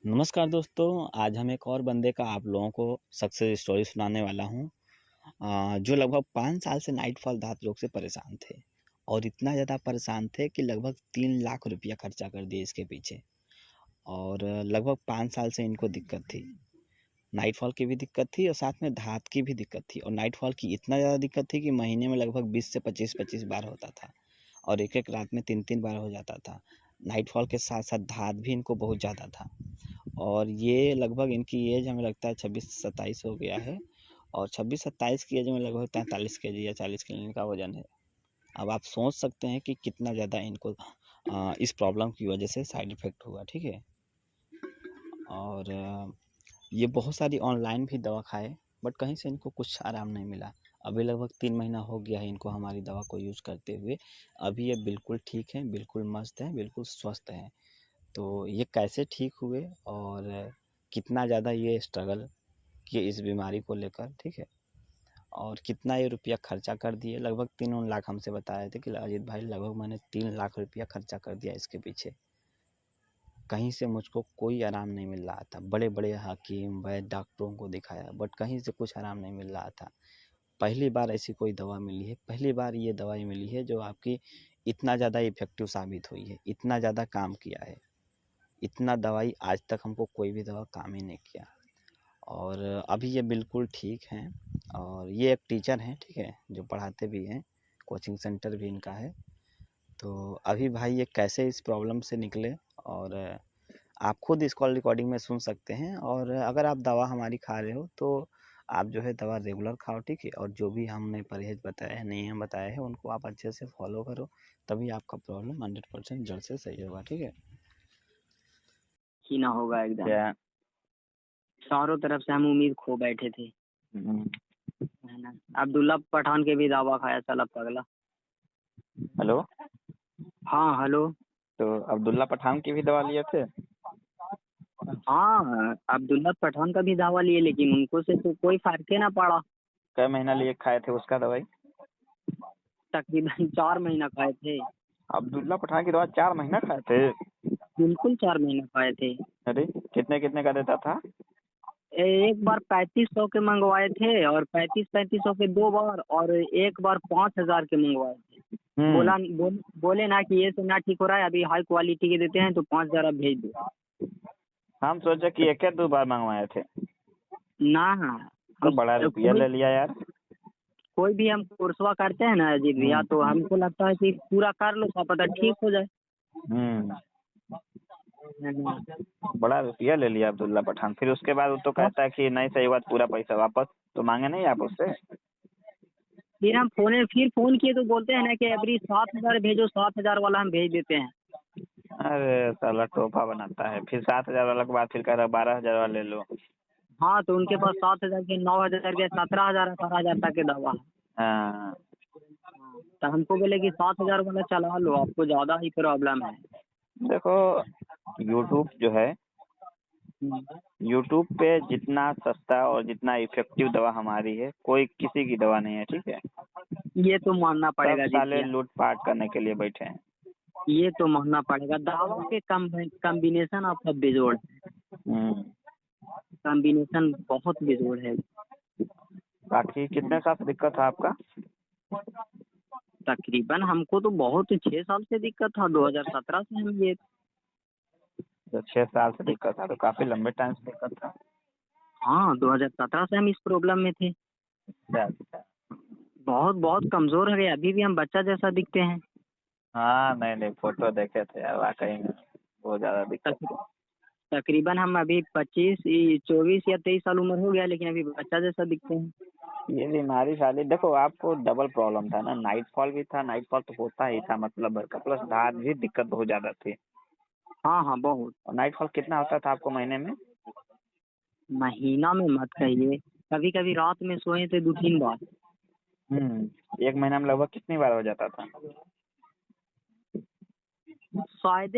नमस्कार दोस्तों, आज हम एक और बंदे का आप लोगों को सक्सेस स्टोरी सुनाने वाला हूँ। जो लगभग 5 साल से नाइट फॉल दाँत रोग से परेशान थे और इतना ज़्यादा परेशान थे कि लगभग 3 लाख रुपया खर्चा कर दिए इसके पीछे और लगभग 5 साल से इनको दिक्कत थी। नाइट फॉल की भी दिक्कत थी और साथ में दाँत की भी दिक्कत थी और नाइट फॉल की इतना ज़्यादा दिक्कत थी कि महीने में लगभग 20 से 25-25 बार होता था और एक-एक रात में 3-3 बार हो जाता था। नाइट फॉल के साथ-साथ दाँत भी इनको बहुत ज़्यादा था। और ये लगभग इनकी एज हमें लगता है 26-27 हो गया है और 26-27 की एज में लगभग 43 केजी या 40 किलो इनका वजन है। अब आप सोच सकते हैं कि कितना ज़्यादा इनको इस प्रॉब्लम की वजह से साइड इफ़ेक्ट हुआ, ठीक है? और ये बहुत सारी ऑनलाइन भी दवा खाए बट कहीं से इनको कुछ आराम नहीं मिला। अभी लगभग 3 महीना हो गया है इनको हमारी दवा को यूज़ करते हुए। अभी ये बिल्कुल ठीक हैं, बिल्कुल मस्त हैं, बिल्कुल स्वस्थ हैं। तो ये कैसे ठीक हुए और कितना ज़्यादा ये स्ट्रगल किए इस बीमारी को लेकर, ठीक है? और कितना ये रुपया खर्चा कर दिए, लगभग 3 लाख हमसे बता रहे थे कि अजीत भाई लगभग मैंने 3 लाख रुपया खर्चा कर दिया इसके पीछे। कहीं से मुझको कोई आराम नहीं मिल रहा था। बड़े-बड़े हकीम, वैद्य, डॉक्टरों को दिखाया बट कहीं से कुछ आराम नहीं मिल रहा था। पहली बार ऐसी कोई दवा मिली है, पहली बार ये दवाई मिली है जो आपकी इतना ज़्यादा इफ़ेक्टिव साबित हुई है, इतना ज़्यादा काम किया है। इतना दवाई आज तक हमको कोई भी दवा काम ही नहीं किया और अभी ये बिल्कुल ठीक हैं और ये एक टीचर हैं, ठीक है? जो पढ़ाते भी हैं, कोचिंग सेंटर भी इनका है। तो अभी भाई ये कैसे इस प्रॉब्लम से निकले और आप खुद इस कॉल रिकॉर्डिंग में सुन सकते हैं और अगर आप दवा हमारी खा रहे हो तो आप जो है दवा रेगुलर खाओ, ठीक है? और जो भी हमने परहेज़ बताए हैं, नियम बताए हैं, उनको आप अच्छे से फ़ॉलो करो, तभी आपका प्रॉब्लम 100% जड़ से सही होगा, ठीक है? ही ना होगा एकदम। क्या चारों तरफ से हम उम्मीद खो बैठे थे, हुँ, है ना? अब्दुल्ला पठान के भी दावा खाया साला पगला। हेलो? हाँ, हेलो। तो अब्दुल्ला पठान की भी दवा लिए थे? हाँ, अब्दुल्ला पठान का भी दावा लिए लेकिन उनको से तो कोई फ़र्क ही ना पड़ा। कै महीना लिए खाए थे उसका दवाई? तकरीबन 4 महीना खाए थे। अब्दुल्ला पठान की दवा 4 महीना खाए थे? बिल्कुल 4 महीना खाए थे। अरे! कितने-कितने का देता था? एक बार 3500 के मंगवाए थे और 3500 के 2 बार और एक बार 5000 के मंगवाए थे। हुँ, बोले ना कि ये से ना ठीक हो रहा है, अभी हाई क्वालिटी के देते हैं तो 5000 आप भेज दो। हम सोचे कि 1 या 2 बार मँगवाए थे। ना, तो हम बड़ा रुपया कोई ले लिया यार। कोई भी हम कोर्सवा करते हैं ना अजीत भैया, हुँ, तो हमको लगता है कि पूरा कर लो, क्या पता ठीक हो जाए। हुँ, है ना? बड़ा रुपया ले लिया अब्दुल्ला पठान। फिर उसके बाद वो तो तब कहता है कि नहीं सही हुआ तो पूरा पैसा वापस, तो माँगे नहीं आप उससे? फिर हम फिर फ़ोन किए तो बोलते हैं ना कि एवरी 7000 भेजो, 7000 वाला हम भेज देते हैं। अरे साला टोपा बनाता है। फिर 7,000 वाला के बाद फिर कह रहा है 12,000 वाला ले लो। हाँ, तो उनके पास 7000 के, 9000 के, 17,000 18,000 तक के दवा है। हाँ, हाँ, तो हमको बोले कि 7000 वाला चला लो, आपको ज़्यादा ही प्रॉब्लम है। देखो यूट्यूब जो है, हुँ, यूट्यूब पे जितना सस्ता और जितना इफ़ेक्टिव दवा हमारी है, कोई किसी की दवा नहीं है, ठीक है? ये तो मानना सब पड़ेगा अजीत साले भैया, लूट-पाट करने के लिए बैठे हैं। ये तो मानना पड़ेगा। दवा के कॉम्बिनेशन आपका बेजोड़ है, हुँ, कॉम्बिनेशन बहुत बेजोड़ है। बाकी कितने साल से दिक्कत था आपका? तकरीबन हमको तो बहुत 6 साल से दिक्कत था, 2017 से हम ये तो 6 साल से दिक्कत था, तो काफ़ी लंबे टाइम से दिक्कत था। हाँ, 2017 से हम इस प्रॉब्लम में थे। अच्छा, अच्छा। बहुत बहुत कमज़ोर है, अभी भी हम बच्चा जैसा दिखते हैं। हाँ, नहीं-नहीं फ़ोटो देखे थे यार वाक़ई में बहुत ज़्यादा दिक्कत तक था। तकरीबन हम अभी 24 या 23 साल उम्र हो गया, लेकिन अभी बच्चा जैसा दिखते हैं। ये बीमारी साली देखो आपको डबल प्रॉब्लम था ना, नाइट फॉल भी था, नाइट फॉल तो होता ही था मतलब का प्लस दाँत भी दिक्कत बहुत ज़्यादा थी। हाँ, हाँ, बहुत। और नाइट फॉल कितना होता था आपको महीने में? महीना में मत कहिए, कभी-कभी रात में सोए थे 2-3 बार। हुँ, 1 महीना में लगभग कितनी बार हो जाता था? शायद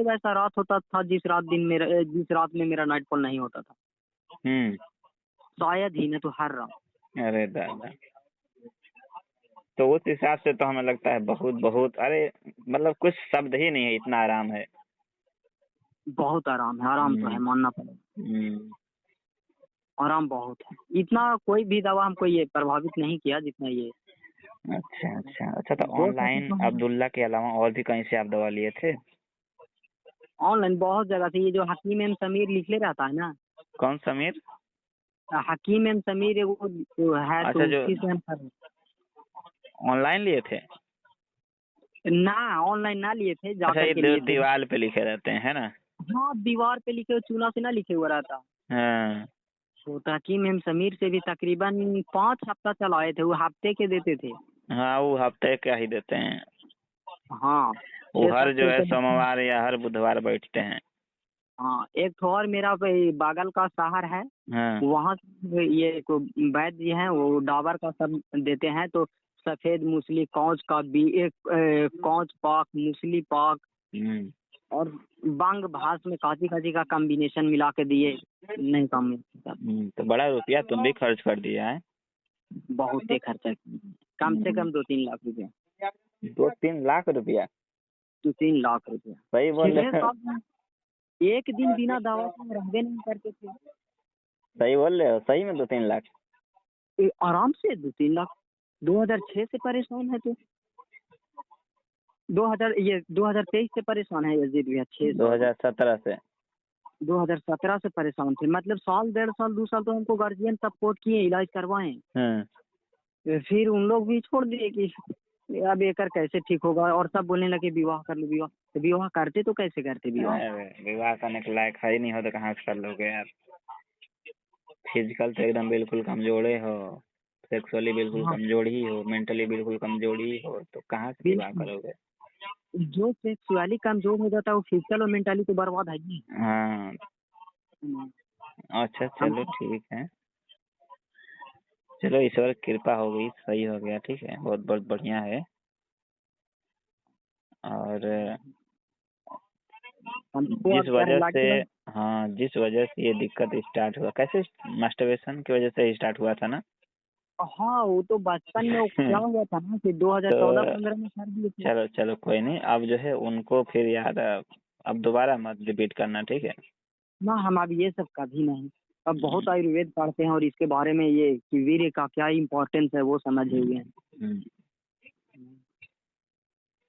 वैसा रात होता था जिस रात में मेरा नाइटफॉल नहीं होता था। हुँ, शायद ही, नहीं तो हर रात। अरे दादा! तो उस हिसाब से तो हमें लगता है बहुत-बहुत अरे मतलब कुछ शब्द ही नहीं है इतना आराम है। बहुत आराम है, आराम तो है, हम्म, मानना पड़ेगा। हम्म, आराम बहुत है, इतना कोई भी दवा हमको ये प्रभावित नहीं किया जितना ये। अच्छा अच्छा अच्छा। तो हो सके ऑनलाइन तो हम अब्दुल्ला के अलावा और भी कहीं से आप दवा लिए थे? ऑनलाइन बहुत जगह से, ये जो हकीम एम समीर लिखले रहता है ना, कौन समीर? हकीम एम समीर एगो जो है, अच्छा, तो जो उसी से हम कर। ऑनलाइन लिए थे? ना, ऑनलाइन ना लिए थे, जा अच्छा, ये करके लिए थे। दीवार पे लिखे रहते हैं, है ना? हाँ, दीवार पे लिखे हुए, चूना से ना लिखे हुआ रहता। हाँ, तो हकीम एम समीर से भी तकरीबन 5 हफ्ता चलाए थे, वो हफ्ते के देते थे। हाँ, वो हफ्ते का ही देते हैं। हाँ, वो छः हर सात जो सौ है के लगभग। सोमवार या हर बुधवार बैठते हैं। हाँ, एक ठो और मेरा भाई बागल का शहर है, हाँ। वहाँ से ये को वैद्य जी हैं, वो डाबर का सब देते हैं। तो सफेद मूसली, कौच का बी एक कौच पाक, मूसली पाक, हम्म, और बांग भास में काची काची का कॉम्बिनेशन मिला के दिए। नहीं कम, तो बड़ा रुपया तुम भी खर्च कर दिया है। बहुत ही खर्चा किए। कम से कम 2-3 लाख रुपया। 2-3 लाख रुपया? 2-3 लाख रुपया। सही बोल छह रहे हो? साल में एक दिन बिना दवा के हम रहबे नहीं करते थे। सही बोल रहे हो, सही में 2-3 लाख? आराम से 2-3 लाख। 2006 से परेशान है तो 2023 से परेशान है यजीद भैया, 6 साल। 2017 से? 2017 से परेशान थे, मतलब साल, 1.5 साल, 2 साल तो हमको गार्जियन सपोर्ट किए, इलाज करवाएं। हाँ। फिर उन लोग भी छोड़ दिए कि अब ये कर कैसे ठीक होगा, और सब बोलने लगे विवाह कर लो, विवाह। तो विवाह करते तो कैसे करते विवाह। अरे, विवाह करने के लायक है ही नहीं हो तो कहाँ से कर लोगे यार? फिजिकल तो एकदम बिल्कुल कमजोरे हो, सेक्सुअली बिल्कुल हाँ, कमजोर ही हो, मेंटली बिल्कुल कमजोर ही हो, तो कहाँ से विवाह बिल्कुल। करोगे? जो सेक्सुअली कमजोर हो जाता है, वो फिजिकल और मेंटली तो बर्बाद है ही। हाँ। हम्म। अच्छा, हम चलो ठीक है। चलो, ईश्वर की कृपा हो गई, सही हो गया, ठीक है, बहुत बहुत बढ़िया है। और हमको जिस अब क्या है, वजह से, लगे। हाँ, जिस वजह से ये दिक्कत स्टार्ट हुआ, कैसे? मास्टरबेशन की वजह से स्टार्ट हुआ था ना? हाँ, वो तो बचपन में वो क्या हुआ था ना कि तो 2014-15 में कर दिए थे। चलो चलो, कोई नहीं, अब जो है उनको फिर यार अब दोबारा मत रिपीट करना, ठीक है? ना, हम अब ये सब कभी नहीं। अब बहुत हम्म, आयुर्वेद पढ़ते हैं, और इसके बारे में ये कि वीर्य का क्या इम्पोर्टेंस है वो समझे हुए हैं। हम्म,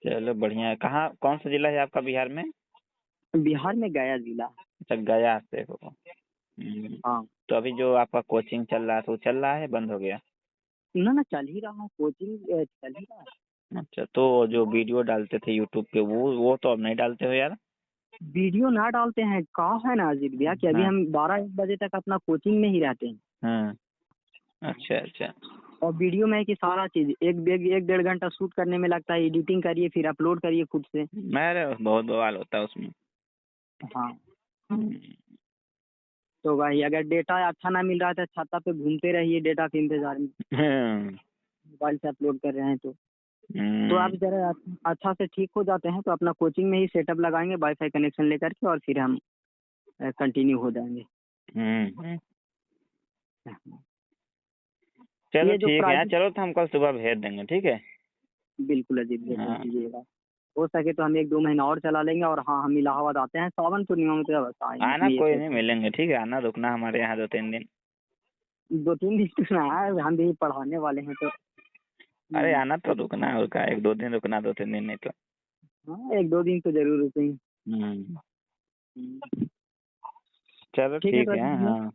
चलो बढ़िया है। कहाँ, कौन सा जिला है आपका बिहार में? बिहार में गया जिला। अच्छा, गया से हो। हाँ, तो अभी जो आपका कोचिंग चल रहा था वो चल रहा है, बंद हो गया? ना ना, चल ही रहा है, कोचिंग चल ही रहा है। अच्छा, तो जो वीडियो डालते थे यूट्यूब पे, वो तो अब नहीं डालते हो यार? वीडियो ना डालते हैं, कहा है ना अजीत भैया कि अभी हाँ, हम 12-1 बजे तक अपना कोचिंग में ही रहते हैं। हाँ। अच्छा अच्छा। और वीडियो में है कि सारा चीज 1-1.5 घंटा शूट करने में लगता है, एडिटिंग करिए फिर अपलोड करिए खुद से। मेरे बहुत बवाल होता है उसमें। हाँ, हम्म, तो भाई अगर डेटा अच्छा ना मिल रहा है तो छाता पे घूमते रहिए डेटा के इंतजार में, हम्म, मोबाइल से अपलोड कर रहे हैं तो आप जरा अच्छा से ठीक हो जाते हैं तो अपना कोचिंग में ही सेटअप लगाएंगे वाईफाई कनेक्शन लेकर के, और फिर हम कंटिन्यू हो जाएंगे। हम्म। चलो ये जो ठीक है यार, प्राइवेट, चलो तो हम कल सुबह भेज देंगे, ठीक है? बिल्कुल अजीत भैया भेज हाँ। दीजिएगा। हो सके तो हम 1-2 महीना और चला लेंगे, और हाँ, हम इलाहाबाद आते हैं सावन पूर्णिमा में, तो बस आना, आएंगे ये कोई नहीं, सोच। मिलेंगे, ठीक है, आना रुकना हमारे यहाँ 2-3 दिन। 2-3 दिन तो ना है, हम भी पढ़ाने वाले हैं तो। अरे, हम्म, आना तो रुकना, और का 1-2 दिन रुकना, 2-3 दिन नहीं तो। हाँ, 1-2 दिन तो जरूर रुकेंगे। हम्म। हम्म, चलो ठीक है ठीक तो है, अजीत भैया, हाँ।